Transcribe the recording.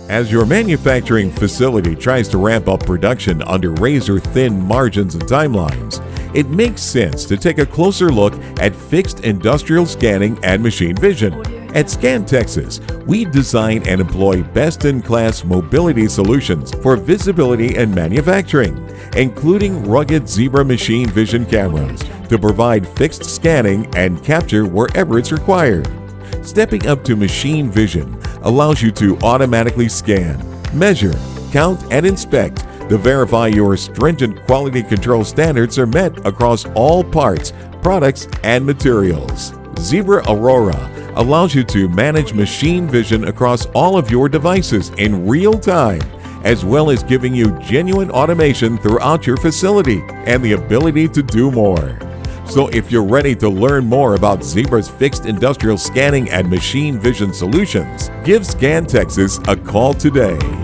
As your manufacturing facility tries to ramp up production under razor-thin margins and timelines, it makes sense to take a closer look at fixed industrial scanning and machine vision. At ScanTexas, we design and employ best-in-class mobility solutions for visibility and manufacturing, including rugged Zebra machine vision cameras to provide fixed scanning and capture wherever it's required. Stepping up to machine vision allows you to automatically scan, measure, count, and inspect to verify your stringent quality control standards are met across all parts, products, and materials. Zebra Aurora allows you to manage machine vision across all of your devices in real time, as well as giving you genuine automation throughout your facility and the ability to do more. So if you're ready to learn more about Zebra's fixed industrial scanning and machine vision solutions, give ScanTexas a call today.